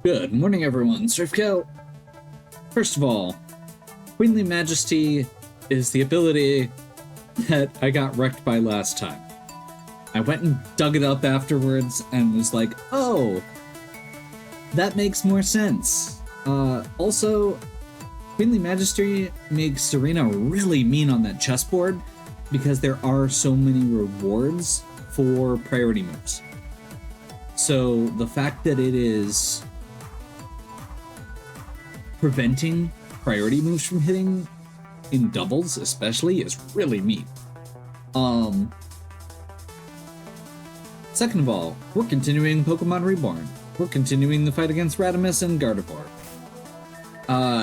Good morning, everyone. Surfkill. First of all, Queenly Majesty is the ability that I got wrecked by last time. I went and dug it up afterwards and was like, oh, that makes more sense. Also, Queenly Majesty makes Serena really mean on that chessboard because there are so many rewards for priority moves. So the fact that it is preventing priority moves from hitting in doubles especially is really mean. Second of all, we're continuing Pokémon Reborn. We're continuing the fight against Radimus and Gardevoir.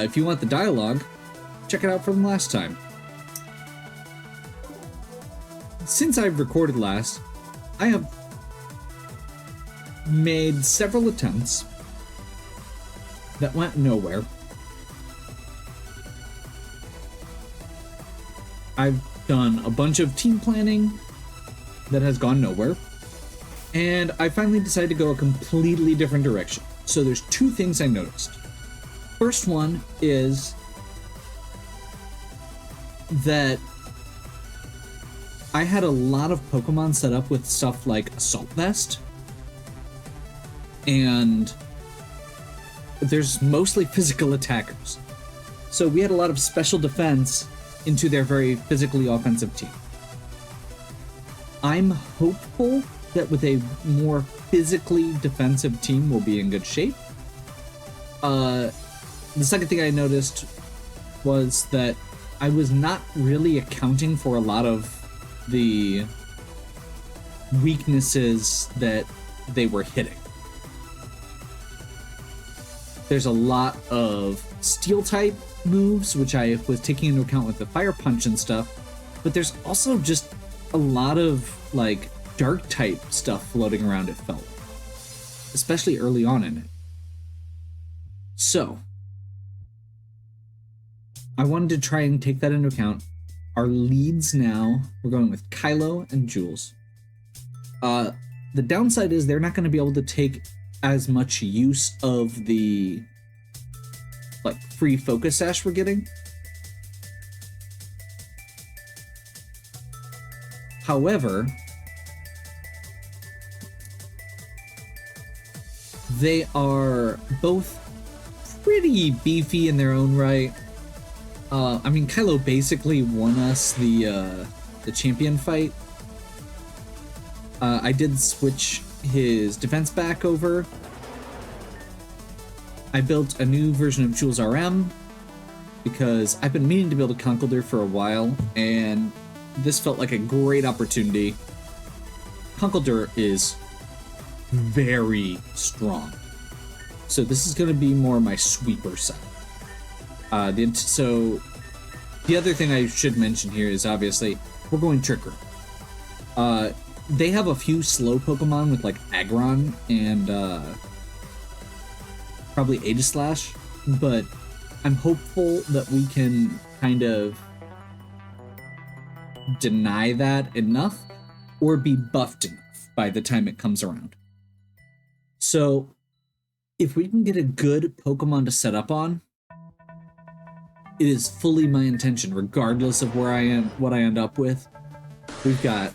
If you want the dialogue, check it out from last time. Since I've recorded last, I have made several attempts that went nowhere. I've done a bunch of team planning that has gone nowhere, and I finally decided to go a completely different direction. So there's two things I noticed. First one is that I had a lot of Pokemon set up with stuff like Assault Vest, and there's mostly physical attackers. So we had a lot of special defense into their very physically offensive team. I'm hopeful that with a more physically defensive team, we'll be in good shape. The second thing I noticed was that I was not really accounting for a lot of the weaknesses that they were hitting. There's a lot of steel type moves, which I was taking into account with the fire punch and stuff, but there's also just a lot of like dark type stuff floating around, it felt, especially early on in it. So I wanted to try and take that into account. Our leads now, we're going with Kylo and Jules. The downside is they're not going to be able to take as much use of the like free focus sash we're getting. However, they are both pretty beefy in their own right. I mean, Kylo basically won us the champion fight. I did switch his defense back over. I built a new version of Jules RM because I've been meaning to build a Conkeldurr for a while, and this felt like a great opportunity. Conkeldurr is very strong, so this is going to be more my sweeper set. So the other thing I should mention here is obviously we're going Trick Room. They have a few slow Pokemon with like Aggron and probably Aegislash, but I'm hopeful that we can kind of deny that enough or be buffed enough by the time it comes around. So if we can get a good Pokemon to set up on, it is fully my intention, regardless of where I am, what I end up with. We've got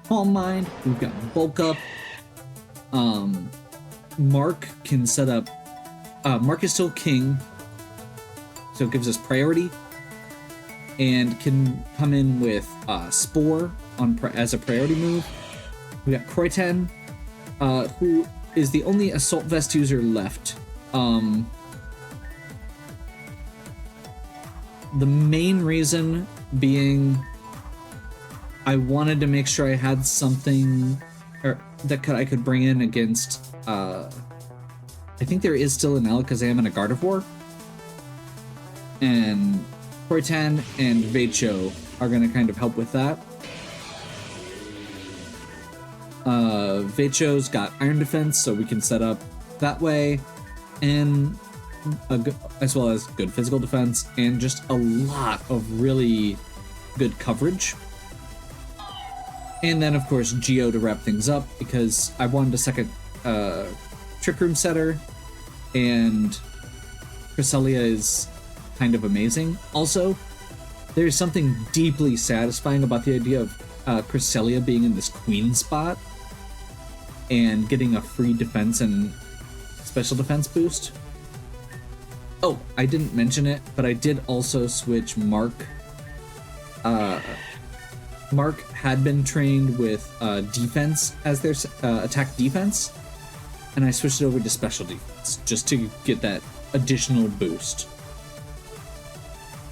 Calm Mind, we've got Bulk Up. Mark can set up. Mark is still king, so it gives us priority, and can come in with Spore on as a priority move. We got Croyten, who is the only Assault Vest user left. The main reason being I wanted to make sure I had something that I could bring in against, I think there is still an Alakazam and a Gardevoir. And Croyten and Veicho are going to kind of help with that. Veicho's got Iron Defense, so we can set up that way, and as well as good physical defense, and just a lot of really good coverage. And then, of course, Geo to wrap things up, because I wanted a second Trick Room setter, and Cresselia is kind of amazing. Also, there's something deeply satisfying about the idea of Cresselia being in this queen spot and getting a free defense and special defense boost. Oh, I didn't mention it, but I did also switch Mark. Mark had been trained with defense as their attack defense, and I switched it over to special defense just to get that additional boost.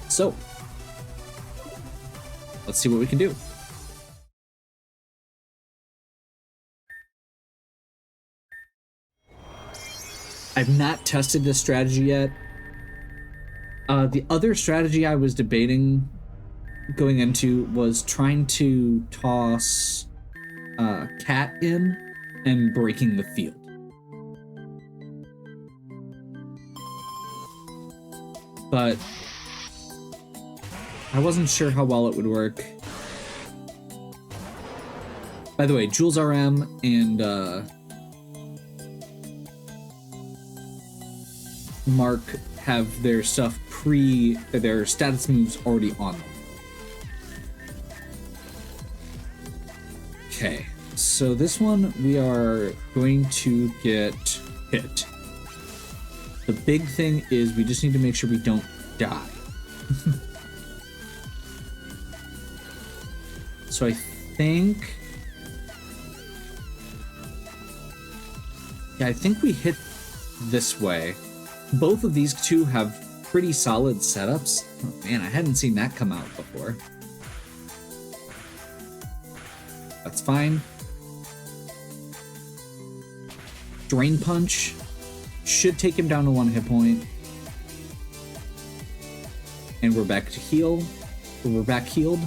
So, let's see what we can do. I've not tested this strategy yet. The other strategy I was debating going into was trying to toss Cat in and breaking the field. But I wasn't sure how well it would work. By the way, Jules RM and Mark have their stuff their status moves already on them. Okay, so this one we are going to get hit. The big thing is we just need to make sure we don't die. So I think... yeah, I think we hit this way. Both of these two have pretty solid setups. Oh man, I hadn't seen that come out before. That's fine. Drain Punch should take him down to 1 hit point. And we're back to heal. We're back healed.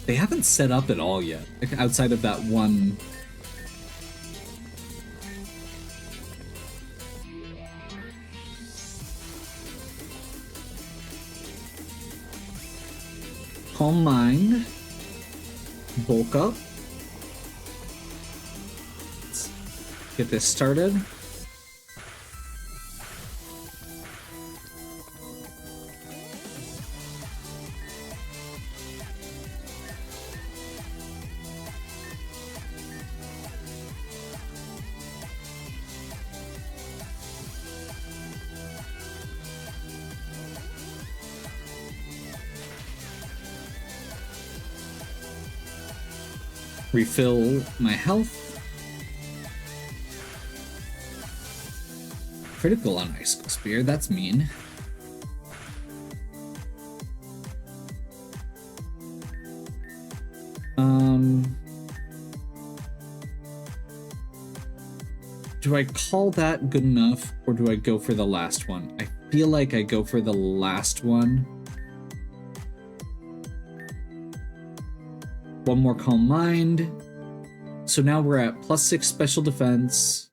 They haven't set up at all yet, outside of that one. Calm Mind. Bulk up. Let's get this started. Refill my health. Critical on Icicle Spear, that's mean. Do I call that good enough, or do I go for the last one? I feel like I go for the last one. One more Calm Mind. So now we're at +6 special defense,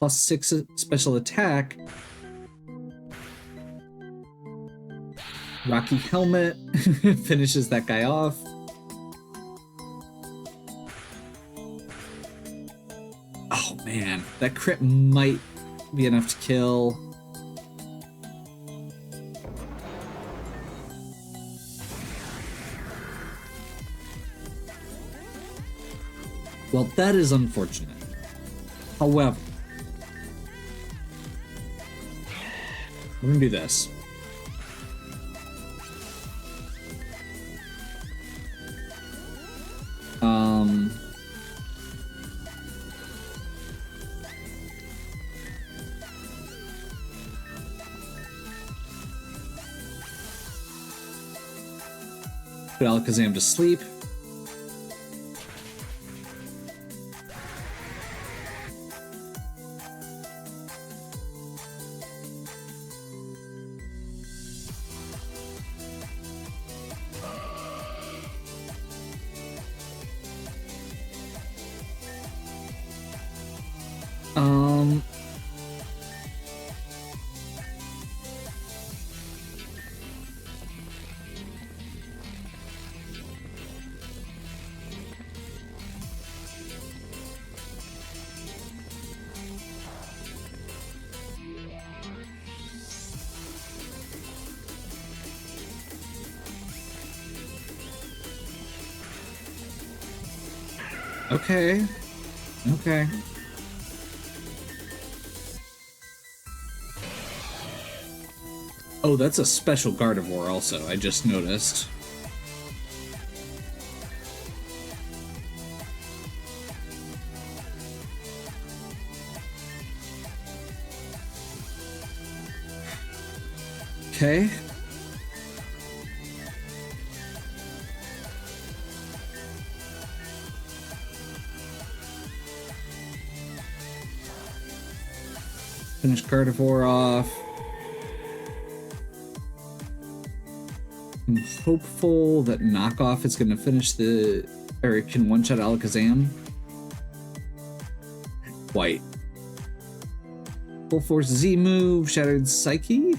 +6 special attack. Rocky Helmet finishes that guy off. Oh man, that crit might be enough to kill. Well, that is unfortunate. However, we're gonna do this. Put Alakazam to sleep. Okay. Okay. Oh, that's a special Gardevoir also, I just noticed. Okay. Finish Gardevoir off. I'm hopeful that Knockoff is going to finish the... or it can one-shot Alakazam. White. Full Force Z move, Shattered Psyche.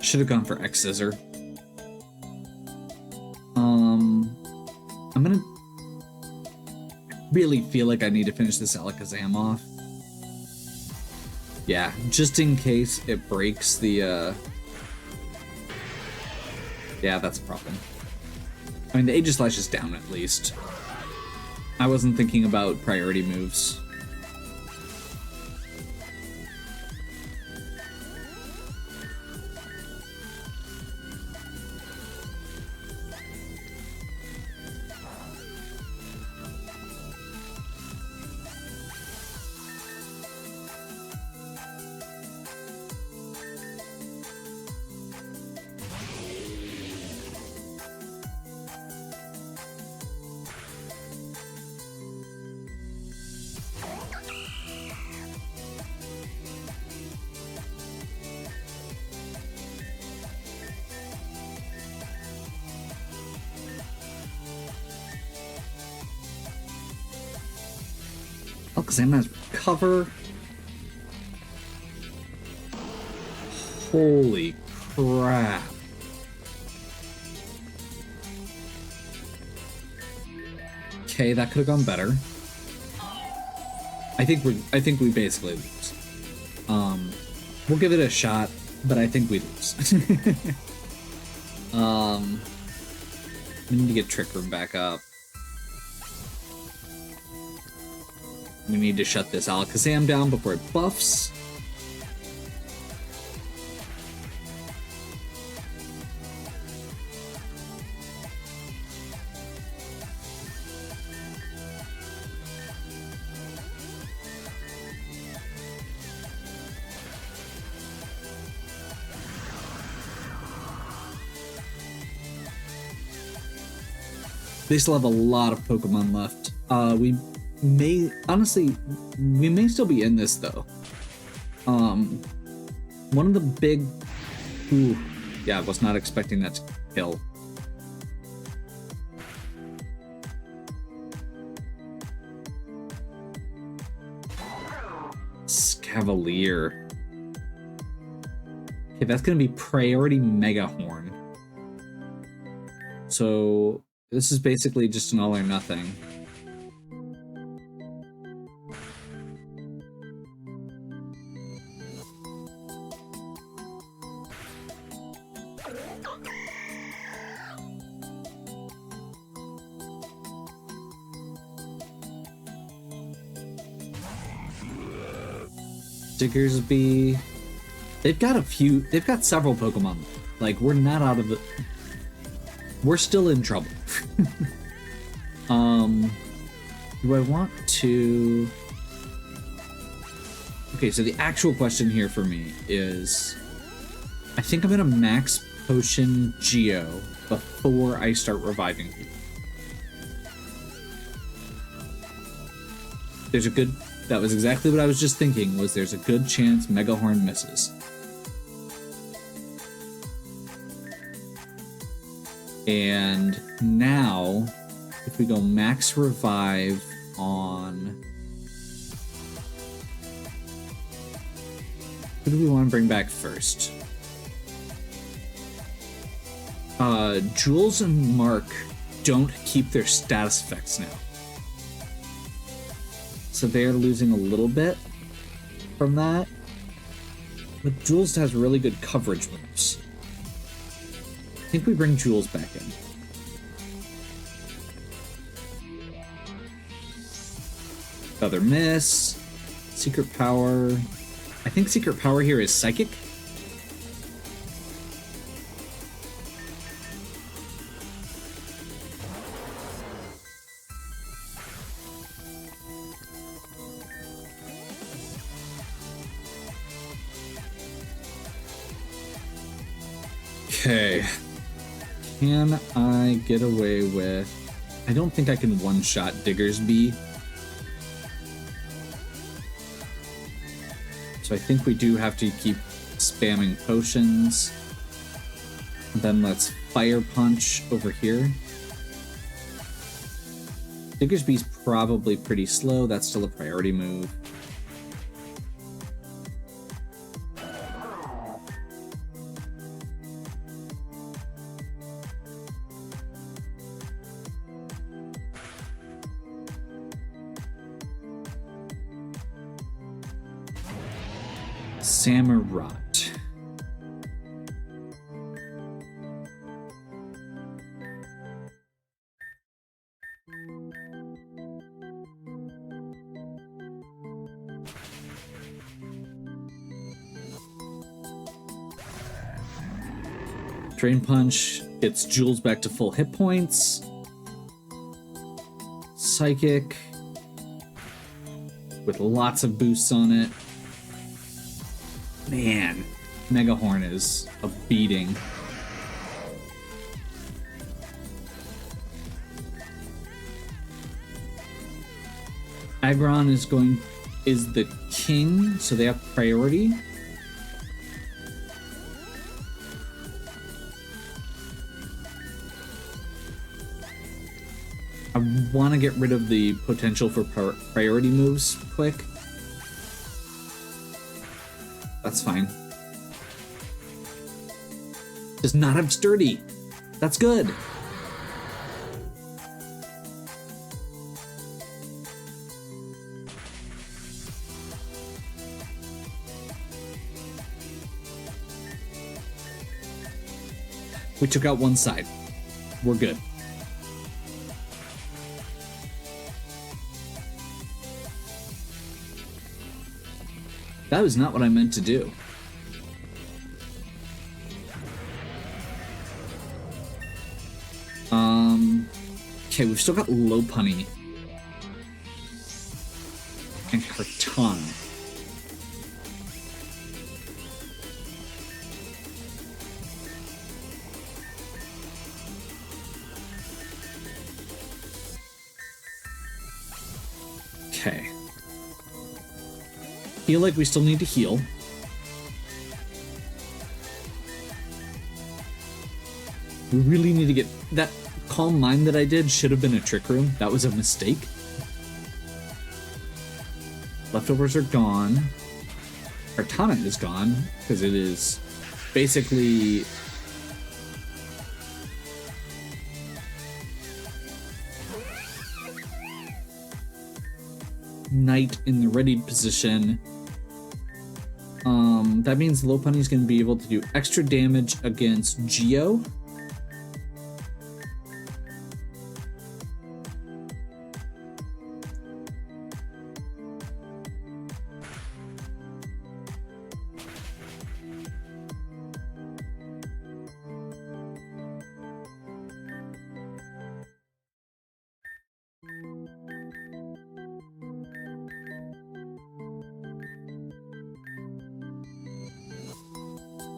Should have gone for X Scissor. I'm gonna really feel like I need to finish this Alakazam off. Yeah, just in case it breaks the yeah, that's a problem. I mean, the Aegislash is down at least. I wasn't thinking about priority moves. Alakazam has cover. Holy crap. Okay, that could have gone better. I think we basically lose. We'll give it a shot, but I think we lose. We need to get Trick Room back up. We need to shut this Alakazam down before it buffs. They still have a lot of Pokemon left. We may, honestly, we may still be in this though. One of the big, ooh, yeah, I was not expecting that to kill. Cavalier. Okay, that's gonna be priority Mega Horn. So this is basically just an all or nothing. Diggersby. They've got several Pokemon. Like, we're not out of the... We're still in trouble. Do I want to... Okay, so the actual question here for me is... I think I'm gonna max Potion Geo before I start reviving people. There's a good... That was exactly what I was just thinking, was there's a good chance Mega Horn misses. And now, if we go max revive on... Who do we want to bring back first? Jules and Mark don't keep their status effects now. So they're losing a little bit from that. But Jules has really good coverage moves. I think we bring Jules back in. Feather Miss. Secret Power. I think Secret Power here is Psychic. Okay. Can I get away with... I don't think I can one-shot Diggersby. So I think we do have to keep spamming potions. Then let's Fire Punch over here. Diggersby's probably pretty slow. That's still a priority move. Samurott. Drain Punch gets Jules back to full hit points. Psychic with lots of boosts on it. Man, Megahorn is a beating. Aggron is the king, so they have priority. I want to get rid of the potential for priority moves quick. That's fine. Does not have sturdy. That's good. We took out one side. We're good. That was not what I meant to do. Okay, we've still got Lopunny. And Harton. Okay. Feel like we still need to heal. We really need to get that Calm Mind that I did should have been a Trick Room. That was a mistake. Leftovers are gone. Artana is gone because it is basically Knight in the readied position. That means Lopunny's going to be able to do extra damage against Geo.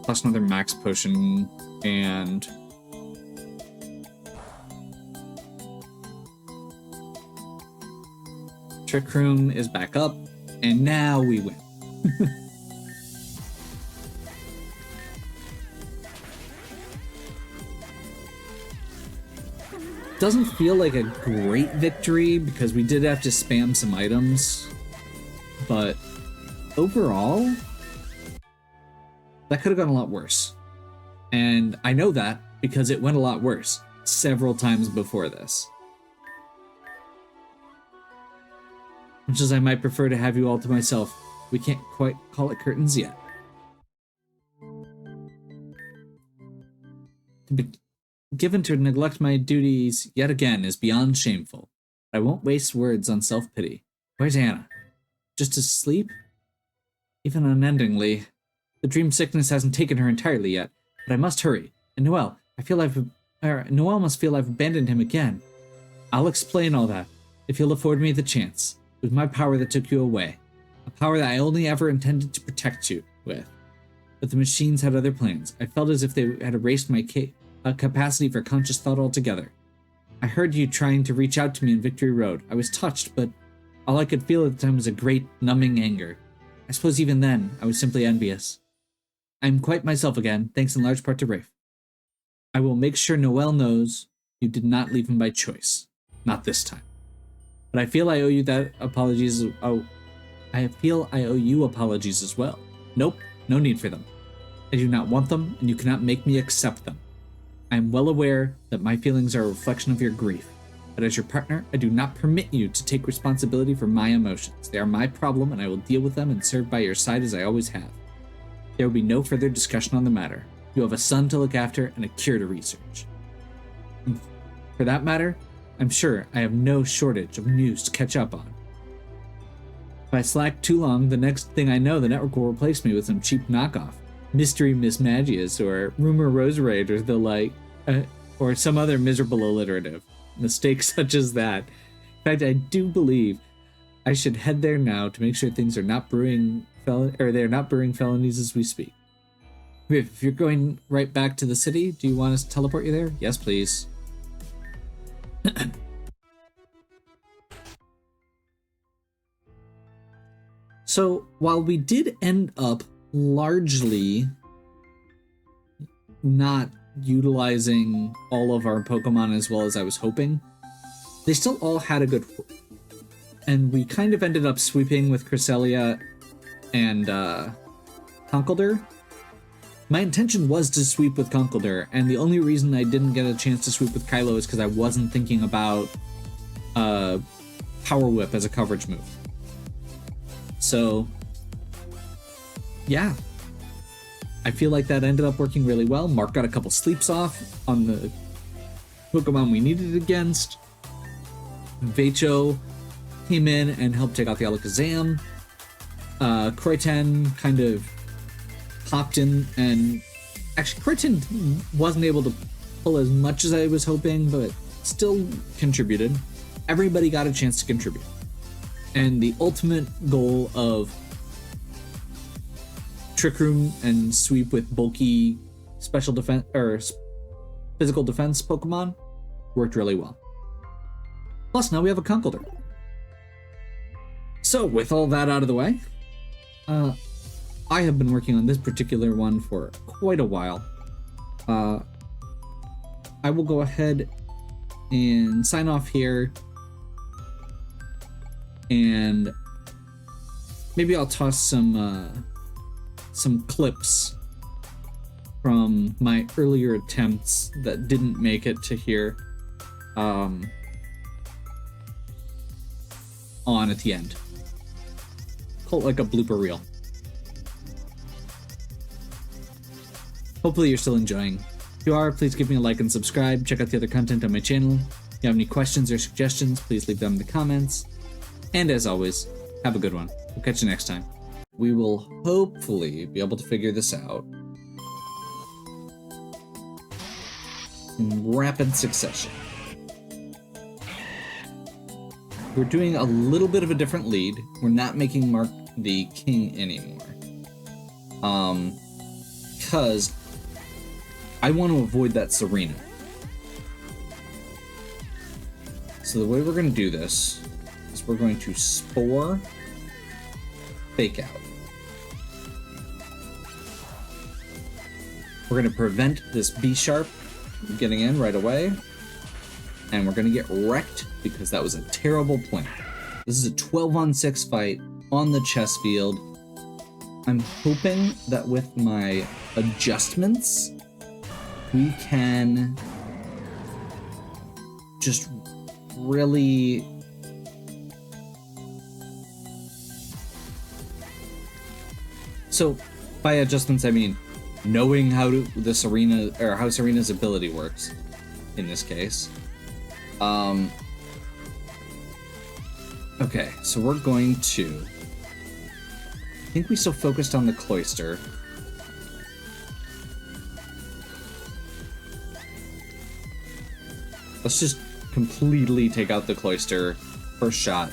Plus another max potion and Trick Room is back up, and now we win. Doesn't feel like a great victory because we did have to spam some items, but overall, that could have gone a lot worse. And I know that because it went a lot worse several times before this. Much as I might prefer to have you all to myself, we can't quite call it curtains yet. To be given to neglect my duties yet again is beyond shameful. I won't waste words on self-pity. Where's Anna? Just asleep? Even unendingly. The dream sickness hasn't taken her entirely yet, but I must hurry. And Noel, Noel must feel I've abandoned him again. I'll explain all that, if you'll afford me the chance. It was my power that took you away. A power that I only ever intended to protect you with. But the machines had other plans. I felt as if they had erased my capacity for conscious thought altogether. I heard you trying to reach out to me in Victory Road. I was touched, but all I could feel at the time was a great, numbing anger. I suppose even then, I was simply envious. I am quite myself again, thanks in large part to Rafe. I will make sure Noel knows you did not leave him by choice. Not this time. But I feel I owe you that apologies. I feel I owe you apologies as well. Nope, no need for them. I do not want them, and you cannot make me accept them. I am well aware that my feelings are a reflection of your grief, but as your partner, I do not permit you to take responsibility for my emotions. They are my problem, and I will deal with them and serve by your side as I always have. There will be no further discussion on the matter. You have a son to look after and a cure to research. And for that matter, I'm sure I have no shortage of news to catch up on. If I slack too long, the next thing I know, the network will replace me with some cheap knockoff. Mystery Miss Magius or Rumor Roserade or the like, or some other miserable alliterative mistake such as that. In fact, I do believe I should head there now to make sure things are not brewing they're not brewing felonies as we speak. If you're going right back to the city, do you want us to teleport you there? Yes, please. So, while we did end up largely not utilizing all of our Pokemon as well as I was hoping, they still all had a good... And we kind of ended up sweeping with Cresselia and Conkeldurr. My intention was to sweep with Conkeldurr, and the only reason I didn't get a chance to sweep with Kylo is because I wasn't thinking about Power Whip as a coverage move. So, yeah. I feel like that ended up working really well. Mark got a couple sleeps off on the Pokemon we needed against. Veicho came in and helped take out the Alakazam. Croyten kind of popped in, and actually Croyten wasn't able to pull as much as I was hoping, but still contributed. Everybody got a chance to contribute. And the ultimate goal of Trick Room and sweep with bulky special defense or physical defense Pokemon worked really well. Plus, now we have a Conkeldurr. So, with all that out of the way, I have been working on this particular one for quite a while. I will go ahead and sign off here, and maybe I'll toss some clips from my earlier attempts that didn't make it to here on at the end. Call it like a blooper reel. Hopefully you're still enjoying. If you are, please give me a like and subscribe. Check out the other content on my channel. If you have any questions or suggestions, please leave them in the comments. And as always, have a good one. We'll catch you next time. We will hopefully be able to figure this out in rapid succession. We're doing a little bit of a different lead. We're not making Mark the king anymore. Because I want to avoid that Serena. So the way we're going to do this is we're going to Spore, Fake Out. We're going to prevent this B-Sharp from getting in right away. And we're going to get wrecked because that was a terrible plan. This is a 12-on-6 fight on the chess field. I'm hoping that with my adjustments, we can just really so by adjustments I mean knowing how this arena or how Serena's ability works in this case. Okay, so we're going to, I think we still focused on the cloister. Let's just completely take out the cloister. First shot.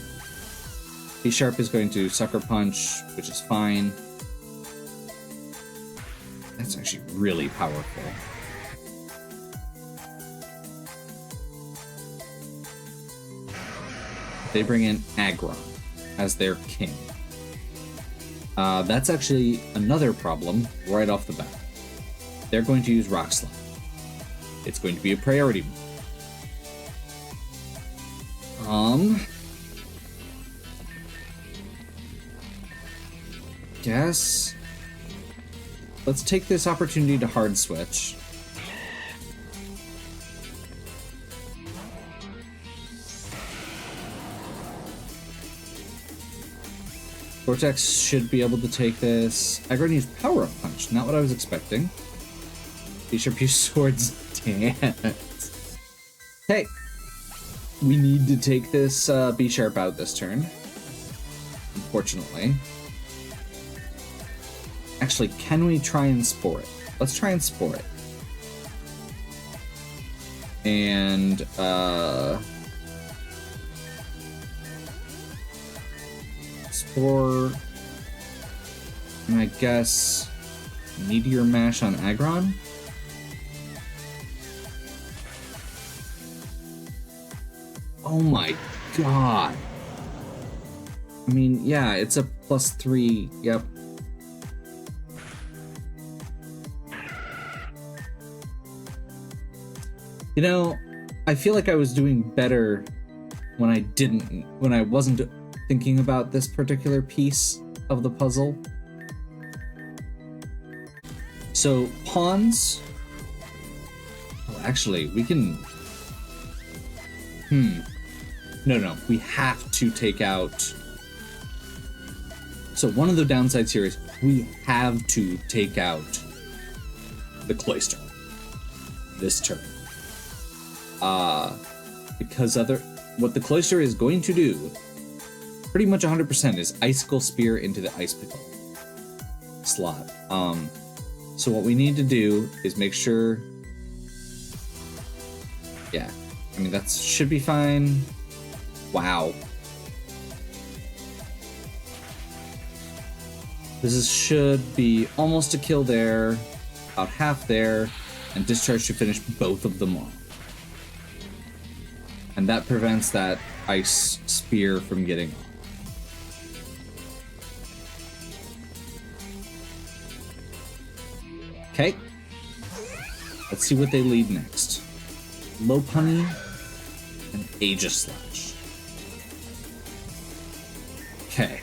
B Sharp is going to Sucker Punch, which is fine. That's actually really powerful. They bring in Aggron as their king. That's actually another problem right off the bat. They're going to use Rock Slide. It's going to be a priority move. Guess let's take this opportunity to hard switch. Vortex should be able to take this. I'm going to use Power Up Punch. Not what I was expecting. B-Sharp use Swords Dance. Hey, we need to take this B-Sharp out this turn. Unfortunately. Actually, can we try and Spore it? Let's try and Spore it. And, Spore... And I guess... Meteor Mash on Aggron? Oh my god! I mean, yeah, it's a +3, yep. You know, I feel like I was doing better when I wasn't thinking about this particular piece of the puzzle. So, pawns... Oh, actually, we can... No, we have to take out... So, one of the downsides here is we have to take out the Cloister this turn. Because what the Cloister is going to do, pretty much 100%, is Icicle Spear into the Ice Pickle slot. So what we need to do is make sure... Yeah, I mean, that should be fine. Wow. Should be almost a kill there, about half there, and Discharge should finish both of them off. And that prevents that Ice Spear from getting off. Okay. Let's see what they lead next. Lopunny and Aegislash. Okay.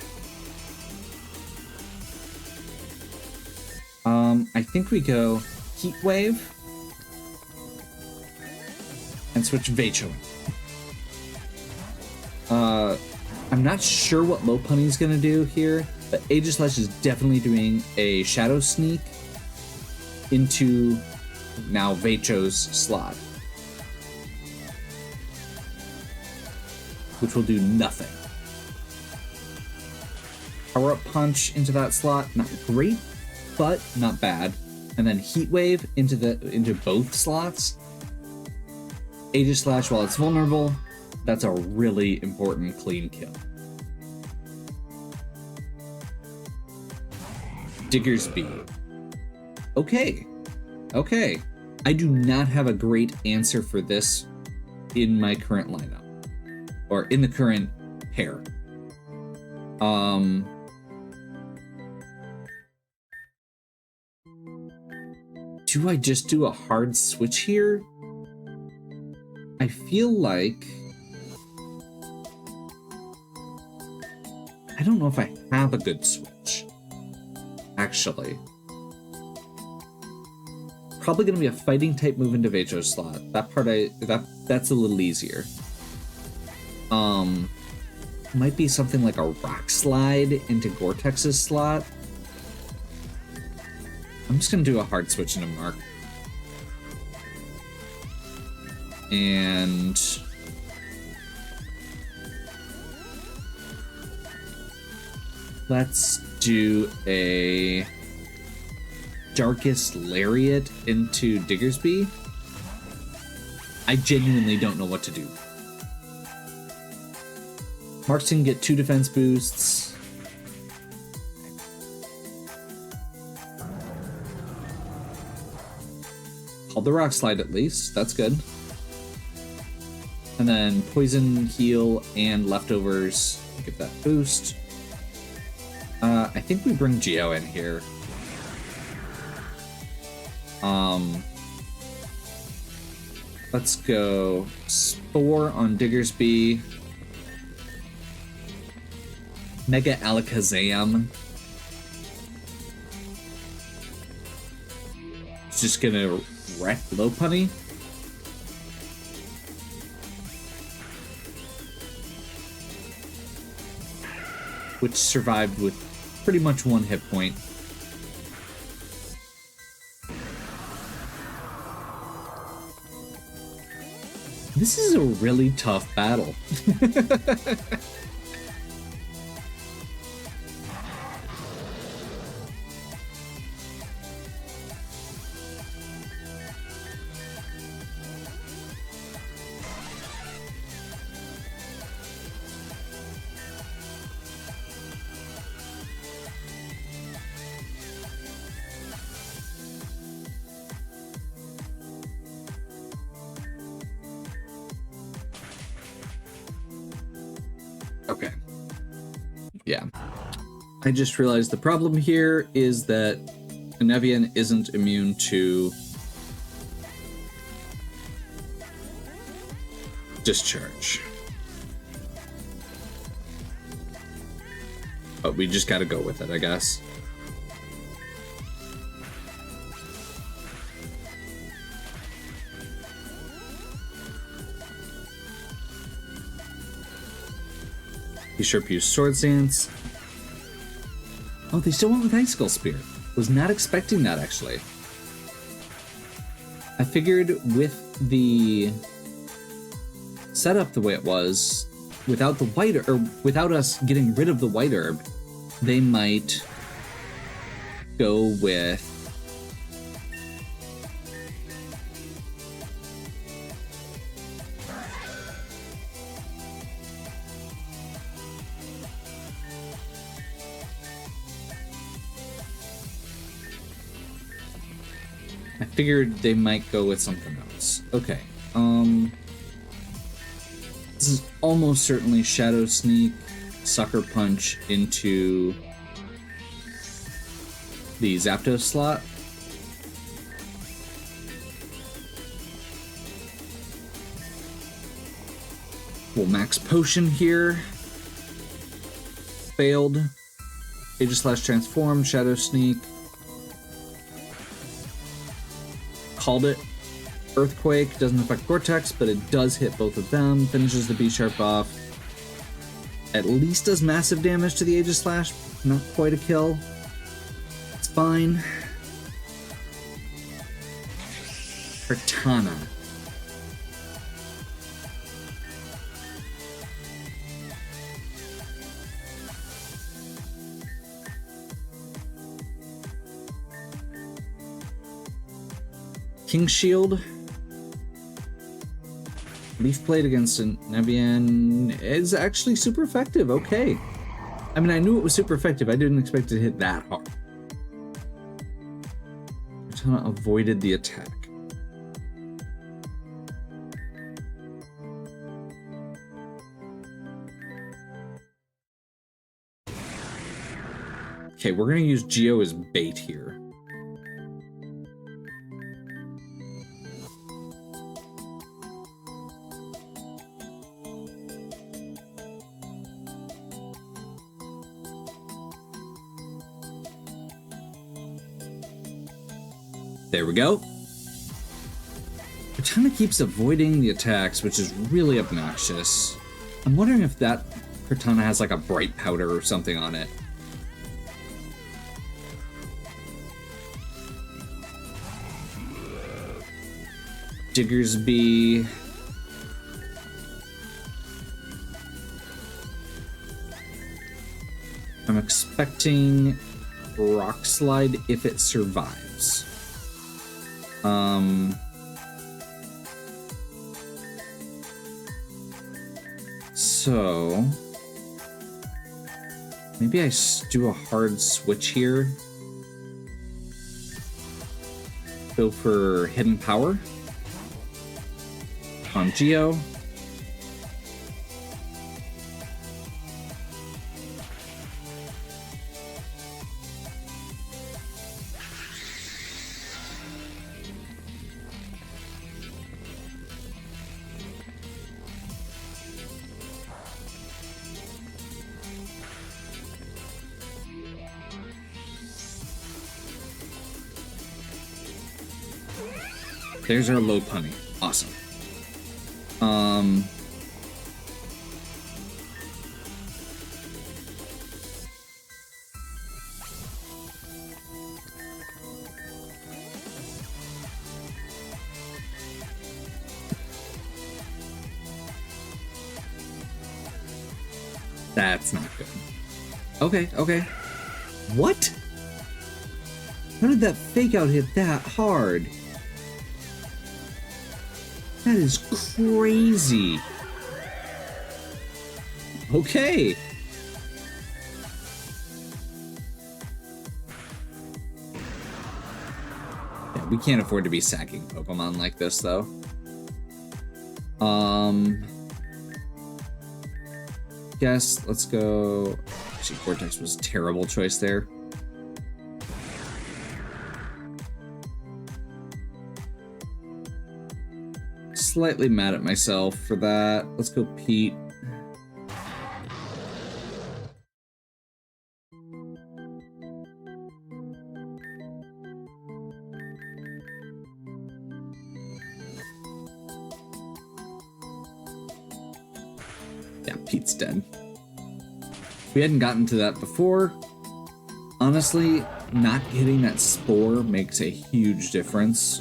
I think we go Heat Wave and switch Vacho in. I'm not sure what Lopunny's gonna do here, but Aegislash is definitely doing a Shadow Sneak into now Vacho's slot, which will do nothing. Power Up Punch into that slot, not great, but not bad. And then Heat Wave into both slots. Aegislash, while it's vulnerable, that's a really important clean kill. Diggersby. Okay. I do not have a great answer for this in my current lineup. Or in the current pair. Do I just do a hard switch here? I feel like... I don't know if I have a good switch, actually. probably going to be a fighting type move into Vejo slot. That part that's a little easier. Might be something like a rock slide into Gore-Tex's slot. I'm just going to do a hard switch into Mark. And let's do a Darkest Lariat into Diggersby. I genuinely don't know what to do. Mark's can get 2 defense boosts. Called the rock slide at least. That's good. And then poison, heal, and leftovers. Get that boost. I think we bring Geo in here. Let's go Spore on Diggersby. Mega Alakazam. It's just gonna wreck Lopunny. Which survived with pretty much 1 hit point. This is a really tough battle. Okay. Yeah. I just realized the problem here is that Enevian isn't immune to Discharge. But we just gotta go with it, I guess. He sure used Sword Stance. Oh, they still went with Icicle Spear. Was not expecting that, actually. I figured with the setup the way it was, without the white or without us getting rid of the white herb, they might go with I figured they might go with something else. Okay. This is almost certainly Shadow Sneak, Sucker Punch into the Zapdos slot. We'll max Potion here. Failed. Aegislash Transform, Shadow Sneak. Called it. Earthquake doesn't affect Vortex, but it does hit both of them. Finishes the B-Sharp off. At least does massive damage to the Aegislash. Not quite a kill. It's fine. Cortana. King Shield. Leaf Blade against an Nevian is actually super effective. Okay. I mean, I knew it was super effective. I didn't expect it to hit that hard. Cortana avoided the attack. Okay, we're going to use Geo as bait here. There we go. Cortana keeps avoiding the attacks, which is really obnoxious. I'm wondering if that Cortana has like a bright powder or something on it. Diggersby. I'm expecting Rock Slide if it survives. So maybe I do a hard switch here. Go for Hidden Power on Geo. There's our low punny. Awesome. That's not good. Okay, okay. What? How did that fake out hit that hard? That is crazy. Okay. Yeah, we can't afford to be sacking Pokemon like this, though. Guess let's go. Actually, Vortex was a terrible choice there. Slightly mad at myself for that. Let's go Pete. Yeah, Pete's dead. We hadn't gotten to that before. Honestly, not getting that spore makes a huge difference.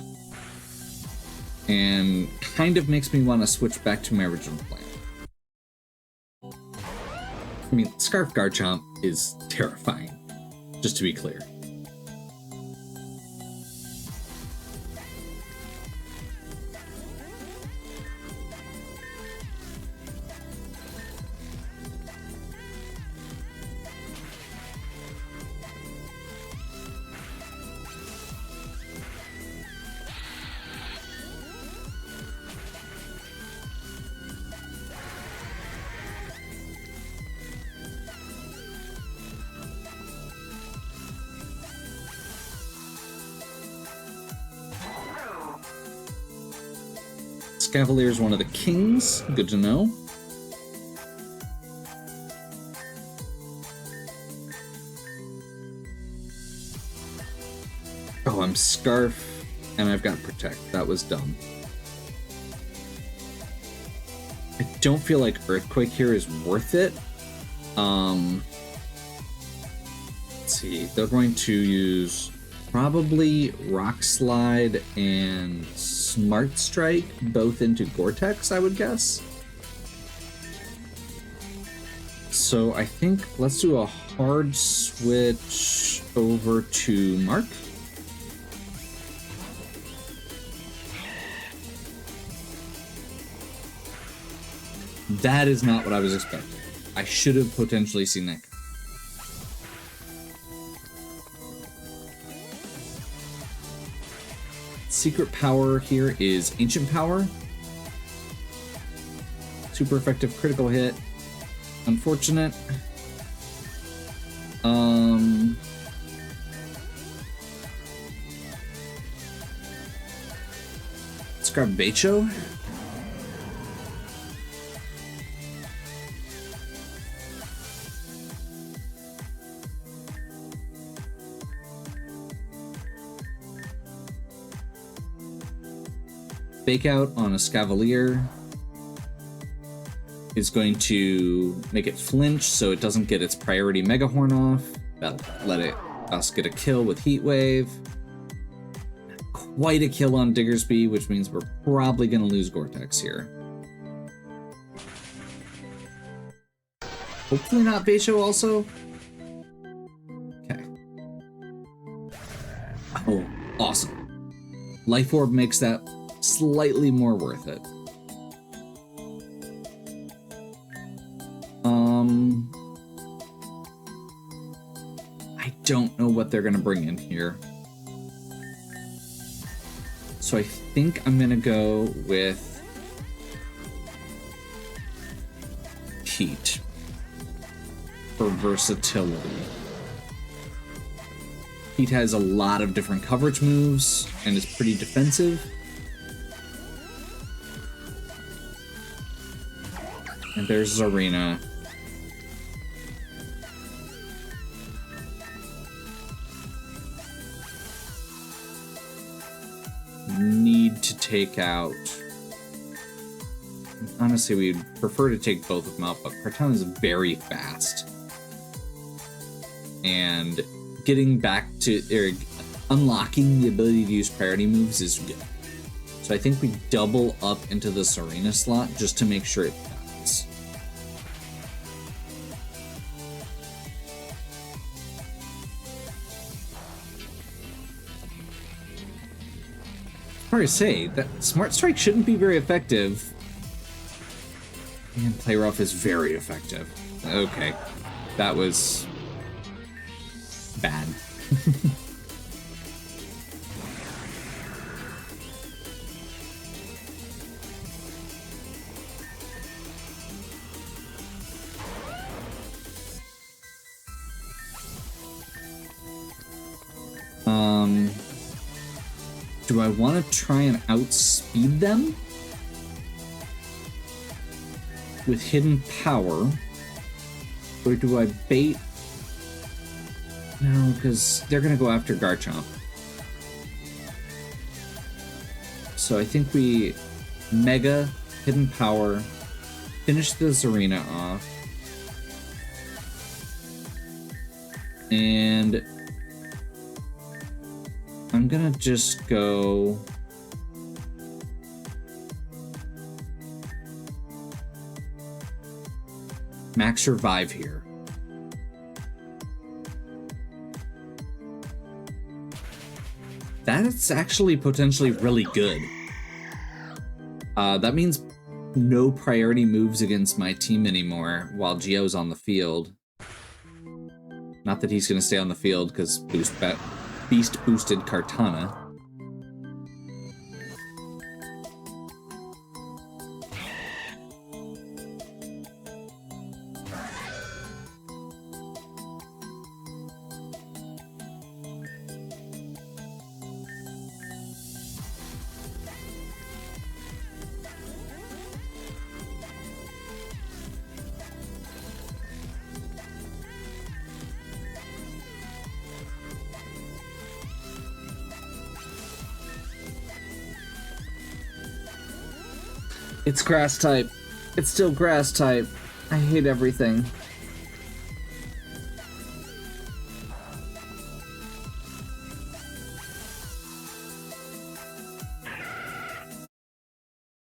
And kind of makes me want to switch back to my original plan. I mean, Scarf Garchomp is terrifying, just to be clear. Cavalier is one of the kings. Good to know. Oh, I'm Scarf, and I've got Protect. That was dumb. I don't feel like Earthquake here is worth it. Let's see. They're going to use probably Rock Slide and Smart Strike, both into Gore-Tex, I would guess. So I think let's do a hard switch over to Mark. That is not what I was expecting. I should have potentially seen that. Secret power here is Ancient Power. Super effective critical hit. Unfortunate. Let's grab Beicho. Fake Out on a Scavalier is going to make it flinch so it doesn't get its priority Mega Horn off. That'll let us get a kill with Heat Wave. Quite a kill on Diggersby, which means we're probably going to lose Gore-Tex here. Hopefully not Beisho also. Okay. Oh, awesome. Life Orb makes that slightly more worth it. I don't know what they're going to bring in here. So I think I'm going to go with Heat for versatility. Heat has a lot of different coverage moves and is pretty defensive. And there's Zarina. Need to take out... Honestly, we'd prefer to take both of them out, but Kartana is very fast. And getting back to... unlocking the ability to use priority moves is good. So I think we double up into the Serena slot just to make sure it dies. Hard to say, that Smart Strike shouldn't be very effective. And Play Rough is very effective. Okay, that was bad. Do I want to try and outspeed them with Hidden Power? Or do I bait? No, because they're going to go after Garchomp. So I think we Mega, Hidden Power, finish the Zarina off. And I'm gonna just go... Max Revive here. That's actually potentially really good. That means no priority moves against my team anymore while Gio's on the field. Not that he's gonna stay on the field because Beast boosted Kartana. It's grass type. It's still grass type. I hate everything.